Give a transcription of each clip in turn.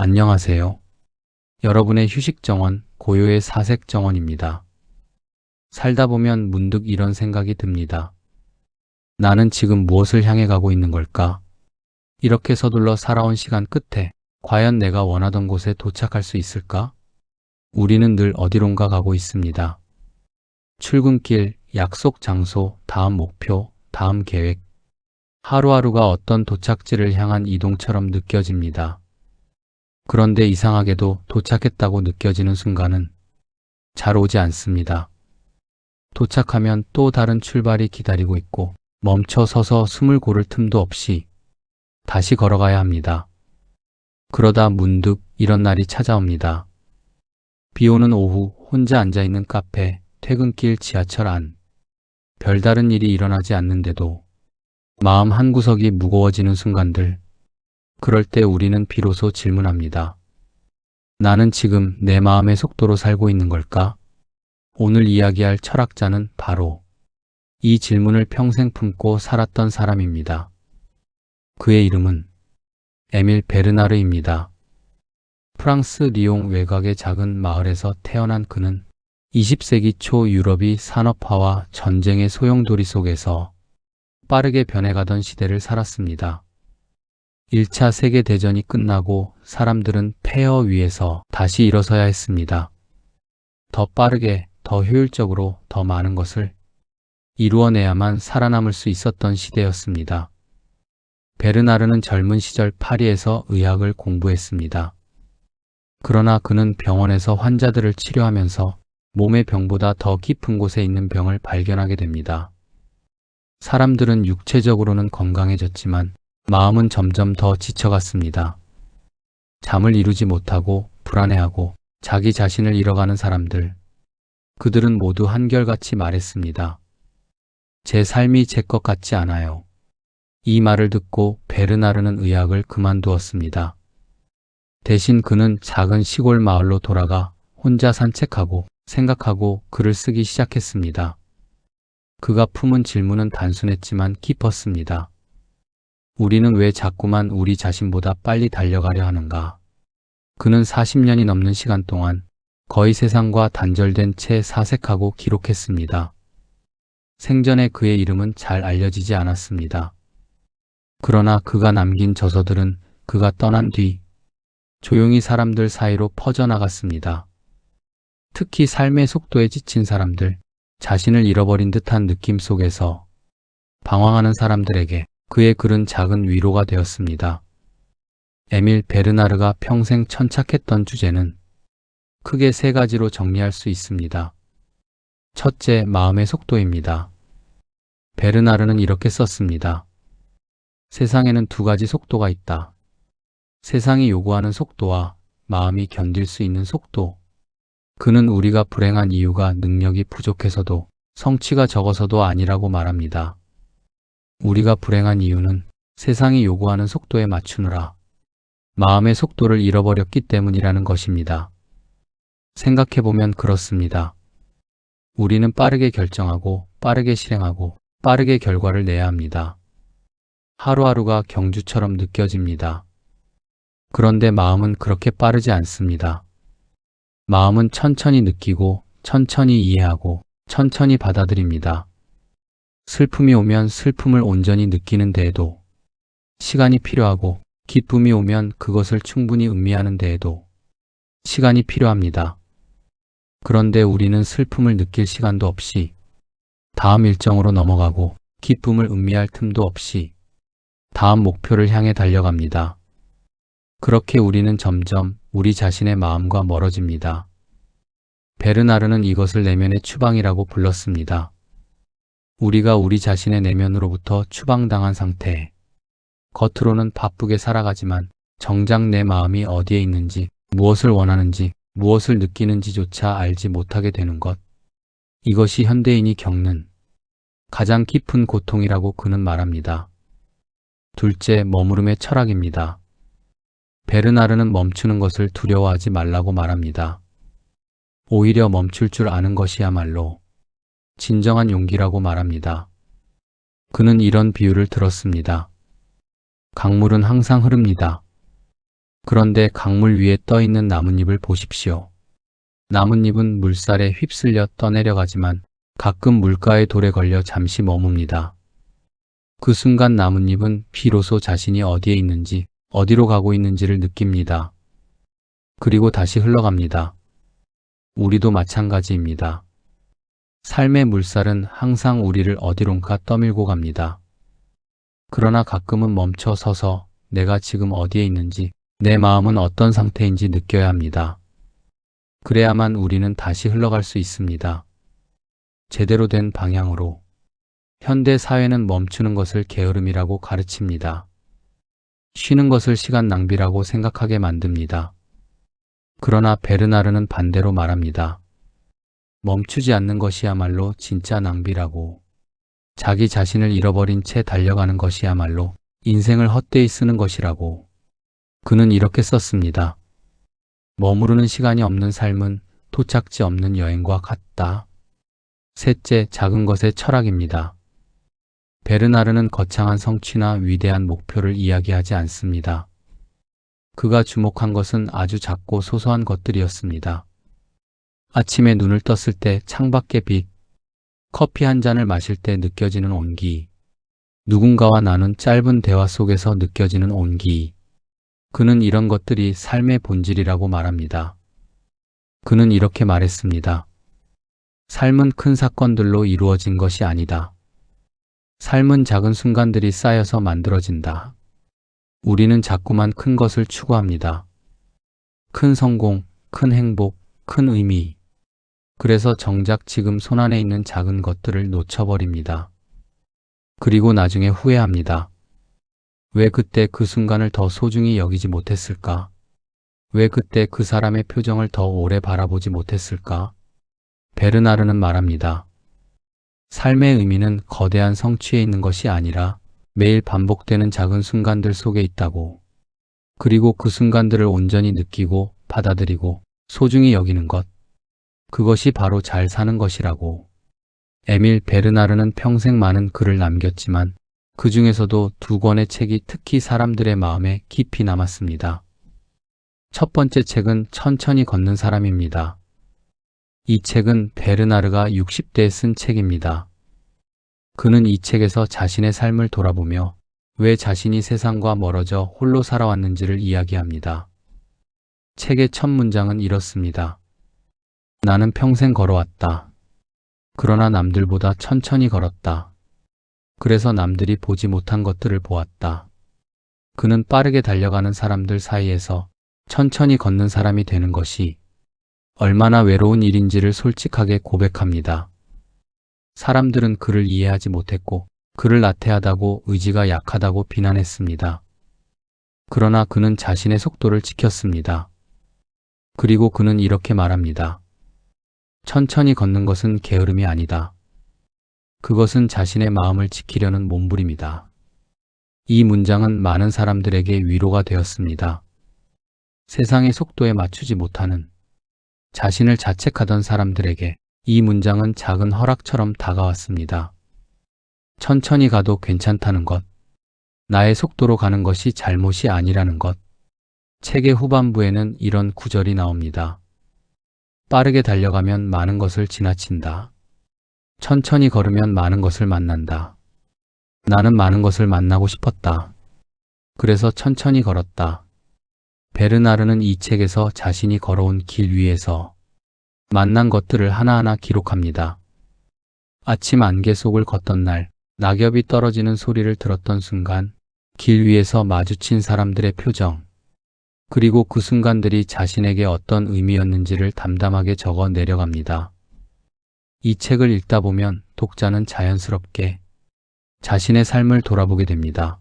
안녕하세요. 여러분의 휴식 정원, 고요의 사색 정원입니다. 살다 보면 문득 이런 생각이 듭니다. 나는 지금 무엇을 향해 가고 있는 걸까? 이렇게 서둘러 살아온 시간 끝에 과연 내가 원하던 곳에 도착할 수 있을까? 우리는 늘 어디론가 가고 있습니다. 출근길, 약속 장소, 다음 목표, 다음 계획. 하루하루가 어떤 도착지를 향한 이동처럼 느껴집니다. 그런데 이상하게도 도착했다고 느껴지는 순간은 잘 오지 않습니다. 도착하면 또 다른 출발이 기다리고 있고 멈춰 서서 숨을 고를 틈도 없이 다시 걸어가야 합니다. 그러다 문득 이런 날이 찾아옵니다. 비 오는 오후 혼자 앉아있는 카페, 퇴근길 지하철 안. 별다른 일이 일어나지 않는데도 마음 한구석이 무거워지는 순간들. 그럴 때 우리는 비로소 질문합니다. 나는 지금 내 마음의 속도로 살고 있는 걸까? 오늘 이야기할 철학자는 바로 이 질문을 평생 품고 살았던 사람입니다. 그의 이름은 에밀 베르나르입니다. 프랑스 리옹 외곽의 작은 마을에서 태어난 그는 20세기 초 유럽이 산업화와 전쟁의 소용돌이 속에서 빠르게 변해가던 시대를 살았습니다. 1차 세계대전이 끝나고 사람들은 폐허 위에서 다시 일어서야 했습니다. 더 빠르게, 더 효율적으로, 더 많은 것을 이루어내야만 살아남을 수 있었던 시대였습니다. 베르나르는 젊은 시절 파리에서 의학을 공부했습니다. 그러나 그는 병원에서 환자들을 치료하면서 몸의 병보다 더 깊은 곳에 있는 병을 발견하게 됩니다. 사람들은 육체적으로는 건강해졌지만 마음은 점점 더 지쳐갔습니다. 잠을 이루지 못하고 불안해하고 자기 자신을 잃어가는 사람들. 그들은 모두 한결같이 말했습니다. 제 삶이 제 것 같지 않아요. 이 말을 듣고 베르나르는 의학을 그만두었습니다. 대신 그는 작은 시골 마을로 돌아가 혼자 산책하고 생각하고 글을 쓰기 시작했습니다. 그가 품은 질문은 단순했지만 깊었습니다. 우리는 왜 자꾸만 우리 자신보다 빨리 달려가려 하는가? 그는 40년이 넘는 시간 동안 거의 세상과 단절된 채 사색하고 기록했습니다. 생전에 그의 이름은 잘 알려지지 않았습니다. 그러나 그가 남긴 저서들은 그가 떠난 뒤 조용히 사람들 사이로 퍼져나갔습니다. 특히 삶의 속도에 지친 사람들, 자신을 잃어버린 듯한 느낌 속에서 방황하는 사람들에게 그의 글은 작은 위로가 되었습니다. 에밀 베르나르가 평생 천착했던 주제는 크게 세 가지로 정리할 수 있습니다. 첫째, 마음의 속도입니다. 베르나르는 이렇게 썼습니다. 세상에는 두 가지 속도가 있다. 세상이 요구하는 속도와 마음이 견딜 수 있는 속도. 그는 우리가 불행한 이유가 능력이 부족해서도 성취가 적어서도 아니라고 말합니다. 우리가 불행한 이유는 세상이 요구하는 속도에 맞추느라 마음의 속도를 잃어버렸기 때문이라는 것입니다. 생각해보면 그렇습니다. 우리는 빠르게 결정하고 빠르게 실행하고 빠르게 결과를 내야 합니다. 하루하루가 경주처럼 느껴집니다. 그런데 마음은 그렇게 빠르지 않습니다. 마음은 천천히 느끼고 천천히 이해하고 천천히 받아들입니다. 슬픔이 오면 슬픔을 온전히 느끼는 데에도 시간이 필요하고 기쁨이 오면 그것을 충분히 음미하는 데에도 시간이 필요합니다. 그런데 우리는 슬픔을 느낄 시간도 없이 다음 일정으로 넘어가고 기쁨을 음미할 틈도 없이 다음 목표를 향해 달려갑니다. 그렇게 우리는 점점 우리 자신의 마음과 멀어집니다. 베르나르는 이것을 내면의 추방이라고 불렀습니다. 우리가 우리 자신의 내면으로부터 추방당한 상태에 겉으로는 바쁘게 살아가지만 정작 내 마음이 어디에 있는지, 무엇을 원하는지, 무엇을 느끼는지조차 알지 못하게 되는 것. 이것이 현대인이 겪는 가장 깊은 고통이라고 그는 말합니다. 둘째, 머무름의 철학입니다. 베르나르는 멈추는 것을 두려워하지 말라고 말합니다. 오히려 멈출 줄 아는 것이야말로 진정한 용기라고 말합니다. 그는 이런 비유를 들었습니다. 강물은 항상 흐릅니다. 그런데 강물 위에 떠 있는 나뭇잎을 보십시오. 나뭇잎은 물살에 휩쓸려 떠내려가지만 가끔 물가의 돌에 걸려 잠시 머뭅니다. 그 순간 나뭇잎은 비로소 자신이 어디에 있는지, 어디로 가고 있는지를 느낍니다. 그리고 다시 흘러갑니다. 우리도 마찬가지입니다. 삶의 물살은 항상 우리를 어디론가 떠밀고 갑니다. 그러나 가끔은 멈춰 서서 내가 지금 어디에 있는지, 내 마음은 어떤 상태인지 느껴야 합니다. 그래야만 우리는 다시 흘러갈 수 있습니다. 제대로 된 방향으로. 현대 사회는 멈추는 것을 게으름이라고 가르칩니다. 쉬는 것을 시간 낭비라고 생각하게 만듭니다. 그러나 베르나르는 반대로 말합니다. 멈추지 않는 것이야말로 진짜 낭비라고. 자기 자신을 잃어버린 채 달려가는 것이야말로 인생을 헛되이 쓰는 것이라고. 그는 이렇게 썼습니다. 머무르는 시간이 없는 삶은 도착지 없는 여행과 같다. 셋째, 작은 것의 철학입니다. 베르나르는 거창한 성취나 위대한 목표를 이야기하지 않습니다. 그가 주목한 것은 아주 작고 소소한 것들이었습니다. 아침에 눈을 떴을 때 창밖의 빛, 커피 한 잔을 마실 때 느껴지는 온기, 누군가와 나눈 짧은 대화 속에서 느껴지는 온기. 그는 이런 것들이 삶의 본질이라고 말합니다. 그는 이렇게 말했습니다. 삶은 큰 사건들로 이루어진 것이 아니다. 삶은 작은 순간들이 쌓여서 만들어진다. 우리는 자꾸만 큰 것을 추구합니다. 큰 성공, 큰 행복, 큰 의미. 그래서 정작 지금 손안에 있는 작은 것들을 놓쳐버립니다. 그리고 나중에 후회합니다. 왜 그때 그 순간을 더 소중히 여기지 못했을까? 왜 그때 그 사람의 표정을 더 오래 바라보지 못했을까? 베르나르는 말합니다. 삶의 의미는 거대한 성취에 있는 것이 아니라 매일 반복되는 작은 순간들 속에 있다고. 그리고 그 순간들을 온전히 느끼고 받아들이고 소중히 여기는 것. 그것이 바로 잘 사는 것이라고. 에밀 베르나르는 평생 많은 글을 남겼지만 그 중에서도 두 권의 책이 특히 사람들의 마음에 깊이 남았습니다. 첫 번째 책은 천천히 걷는 사람입니다. 이 책은 베르나르가 60대에 쓴 책입니다. 그는 이 책에서 자신의 삶을 돌아보며 왜 자신이 세상과 멀어져 홀로 살아왔는지를 이야기합니다. 책의 첫 문장은 이렇습니다. 나는 평생 걸어왔다. 그러나 남들보다 천천히 걸었다. 그래서 남들이 보지 못한 것들을 보았다. 그는 빠르게 달려가는 사람들 사이에서 천천히 걷는 사람이 되는 것이 얼마나 외로운 일인지를 솔직하게 고백합니다. 사람들은 그를 이해하지 못했고 그를 나태하다고 의지가 약하다고 비난했습니다. 그러나 그는 자신의 속도를 지켰습니다. 그리고 그는 이렇게 말합니다. 천천히 걷는 것은 게으름이 아니다. 그것은 자신의 마음을 지키려는 몸부림이다. 이 문장은 많은 사람들에게 위로가 되었습니다. 세상의 속도에 맞추지 못하는 자신을 자책하던 사람들에게 이 문장은 작은 허락처럼 다가왔습니다. 천천히 가도 괜찮다는 것, 나의 속도로 가는 것이 잘못이 아니라는 것. 책의 후반부에는 이런 구절이 나옵니다. 빠르게 달려가면 많은 것을 지나친다. 천천히 걸으면 많은 것을 만난다. 나는 많은 것을 만나고 싶었다. 그래서 천천히 걸었다. 베르나르는 이 책에서 자신이 걸어온 길 위에서 만난 것들을 하나하나 기록합니다. 아침 안개 속을 걷던 날, 낙엽이 떨어지는 소리를 들었던 순간, 길 위에서 마주친 사람들의 표정, 그리고 그 순간들이 자신에게 어떤 의미였는지를 담담하게 적어 내려갑니다. 이 책을 읽다 보면 독자는 자연스럽게 자신의 삶을 돌아보게 됩니다.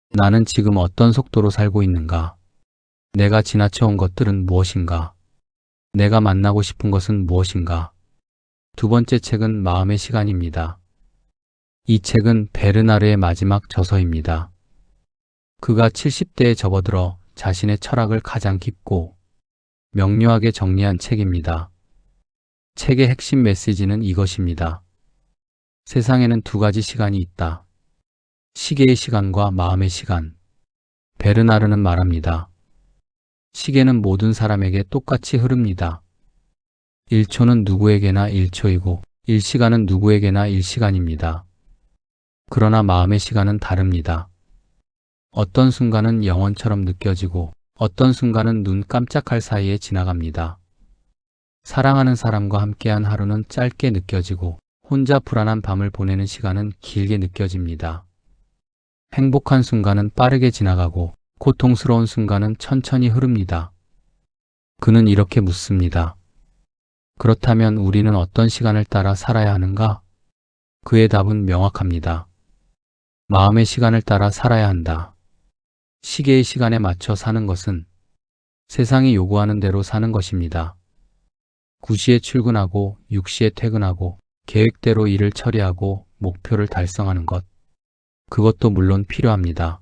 나는 지금 어떤 속도로 살고 있는가? 내가 지나쳐온 것들은 무엇인가? 내가 만나고 싶은 것은 무엇인가? 두 번째 책은 마음의 시간입니다. 이 책은 베르나르의 마지막 저서입니다. 그가 70대에 접어들어 자신의 철학을 가장 깊고 명료하게 정리한 책입니다. 책의 핵심 메시지는 이것입니다. 세상에는 두 가지 시간이 있다. 시계의 시간과 마음의 시간. 베르나르는 말합니다. 시계는 모든 사람에게 똑같이 흐릅니다. 1초는 누구에게나 1초이고 1시간은 누구에게나 1시간입니다. 그러나 마음의 시간은 다릅니다. 어떤 순간은 영원처럼 느껴지고 어떤 순간은 눈 깜짝할 사이에 지나갑니다. 사랑하는 사람과 함께한 하루는 짧게 느껴지고 혼자 불안한 밤을 보내는 시간은 길게 느껴집니다. 행복한 순간은 빠르게 지나가고 고통스러운 순간은 천천히 흐릅니다. 그는 이렇게 묻습니다. 그렇다면 우리는 어떤 시간을 따라 살아야 하는가? 그의 답은 명확합니다. 마음의 시간을 따라 살아야 한다. 시계의 시간에 맞춰 사는 것은 세상이 요구하는 대로 사는 것입니다. 9시에 출근하고 6시에 퇴근하고 계획대로 일을 처리하고 목표를 달성하는 것. 그것도 물론 필요합니다.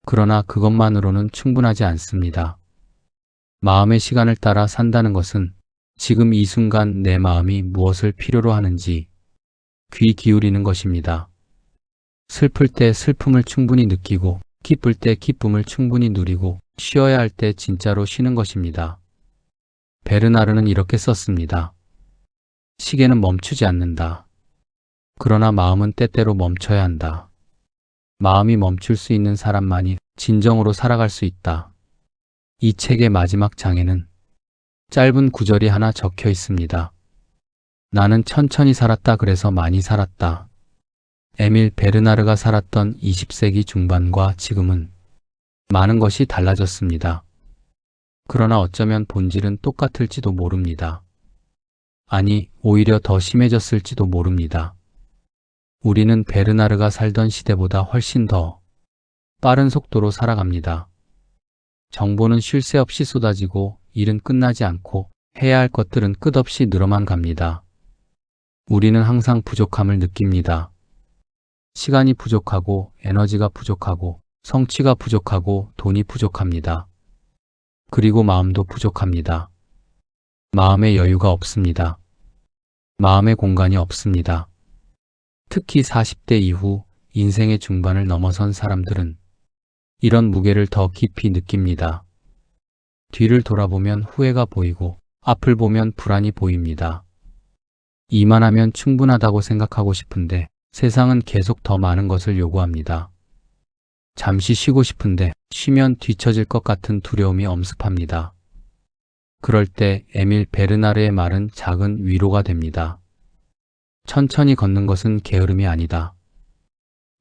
그러나 그것만으로는 충분하지 않습니다. 마음의 시간을 따라 산다는 것은 지금 이 순간 내 마음이 무엇을 필요로 하는지 귀 기울이는 것입니다. 슬플 때 슬픔을 충분히 느끼고 기쁠 때 기쁨을 충분히 누리고 쉬어야 할 때 진짜로 쉬는 것입니다. 베르나르는 이렇게 썼습니다. 시계는 멈추지 않는다. 그러나 마음은 때때로 멈춰야 한다. 마음이 멈출 수 있는 사람만이 진정으로 살아갈 수 있다. 이 책의 마지막 장에는 짧은 구절이 하나 적혀 있습니다. 나는 천천히 살았다 그래서 많이 살았다. 에밀 베르나르가 살았던 20세기 중반과 지금은 많은 것이 달라졌습니다. 그러나 어쩌면 본질은 똑같을지도 모릅니다. 아니, 오히려 더 심해졌을지도 모릅니다. 우리는 베르나르가 살던 시대보다 훨씬 더 빠른 속도로 살아갑니다. 정보는 쉴 새 없이 쏟아지고 일은 끝나지 않고 해야 할 것들은 끝없이 늘어만 갑니다. 우리는 항상 부족함을 느낍니다. 시간이 부족하고 에너지가 부족하고 성취가 부족하고 돈이 부족합니다. 그리고 마음도 부족합니다. 마음의 여유가 없습니다. 마음의 공간이 없습니다. 특히 40대 이후 인생의 중반을 넘어선 사람들은 이런 무게를 더 깊이 느낍니다. 뒤를 돌아보면 후회가 보이고 앞을 보면 불안이 보입니다. 이만하면 충분하다고 생각하고 싶은데 세상은 계속 더 많은 것을 요구합니다. 잠시 쉬고 싶은데 쉬면 뒤처질 것 같은 두려움이 엄습합니다. 그럴 때 에밀 베르나르의 말은 작은 위로가 됩니다. 천천히 걷는 것은 게으름이 아니다.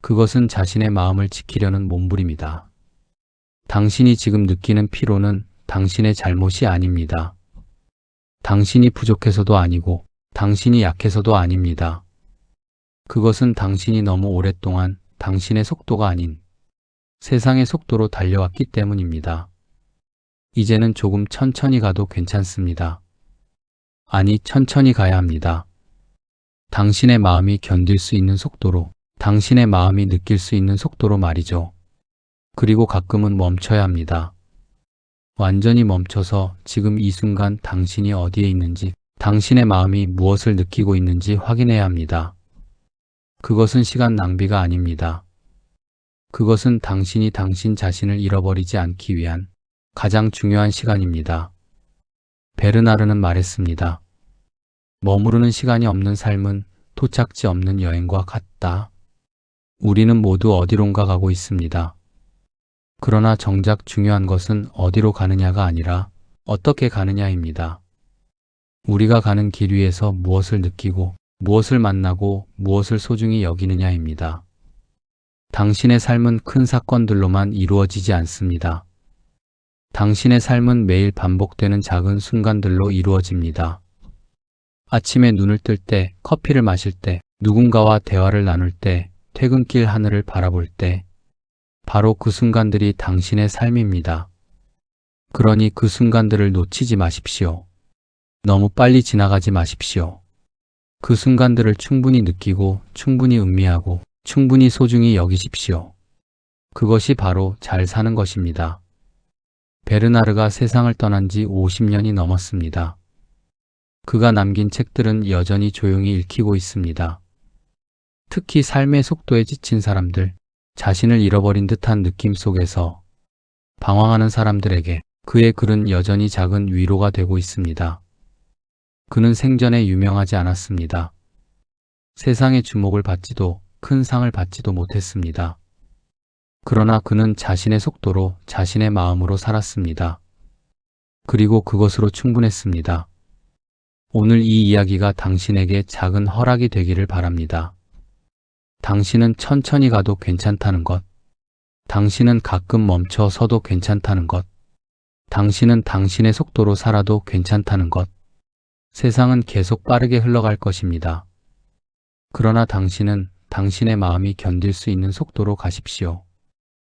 그것은 자신의 마음을 지키려는 몸부림이다. 당신이 지금 느끼는 피로는 당신의 잘못이 아닙니다. 당신이 부족해서도 아니고 당신이 약해서도 아닙니다. 그것은 당신이 너무 오랫동안 당신의 속도가 아닌 세상의 속도로 달려왔기 때문입니다. 이제는 조금 천천히 가도 괜찮습니다. 아니, 천천히 가야 합니다. 당신의 마음이 견딜 수 있는 속도로, 당신의 마음이 느낄 수 있는 속도로 말이죠. 그리고 가끔은 멈춰야 합니다. 완전히 멈춰서 지금 이 순간 당신이 어디에 있는지, 당신의 마음이 무엇을 느끼고 있는지 확인해야 합니다. 그것은 시간 낭비가 아닙니다. 그것은 당신이 당신 자신을 잃어버리지 않기 위한 가장 중요한 시간입니다. 베르나르는 말했습니다. 머무르는 시간이 없는 삶은 도착지 없는 여행과 같다. 우리는 모두 어디론가 가고 있습니다. 그러나 정작 중요한 것은 어디로 가느냐가 아니라 어떻게 가느냐입니다. 우리가 가는 길 위에서 무엇을 느끼고 무엇을 만나고 무엇을 소중히 여기느냐입니다. 당신의 삶은 큰 사건들로만 이루어지지 않습니다. 당신의 삶은 매일 반복되는 작은 순간들로 이루어집니다. 아침에 눈을 뜰 때, 커피를 마실 때, 누군가와 대화를 나눌 때, 퇴근길 하늘을 바라볼 때, 바로 그 순간들이 당신의 삶입니다. 그러니 그 순간들을 놓치지 마십시오. 너무 빨리 지나가지 마십시오. 그 순간들을 충분히 느끼고 충분히 음미하고 충분히 소중히 여기십시오. 그것이 바로 잘 사는 것입니다. 베르나르가 세상을 떠난 지 50년이 넘었습니다. 그가 남긴 책들은 여전히 조용히 읽히고 있습니다. 특히 삶의 속도에 지친 사람들, 자신을 잃어버린 듯한 느낌 속에서 방황하는 사람들에게 그의 글은 여전히 작은 위로가 되고 있습니다. 그는 생전에 유명하지 않았습니다. 세상의 주목을 받지도 큰 상을 받지도 못했습니다. 그러나 그는 자신의 속도로 자신의 마음으로 살았습니다. 그리고 그것으로 충분했습니다. 오늘 이 이야기가 당신에게 작은 허락이 되기를 바랍니다. 당신은 천천히 가도 괜찮다는 것. 당신은 가끔 멈춰 서도 괜찮다는 것. 당신은 당신의 속도로 살아도 괜찮다는 것. 세상은 계속 빠르게 흘러갈 것입니다. 그러나 당신은 당신의 마음이 견딜 수 있는 속도로 가십시오.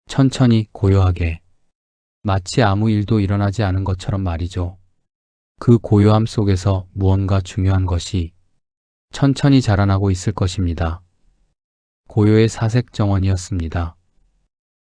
천천히 고요하게. 마치 아무 일도 일어나지 않은 것처럼 말이죠. 그 고요함 속에서 무언가 중요한 것이 천천히 자라나고 있을 것입니다. 고요의 사색 정원이었습니다.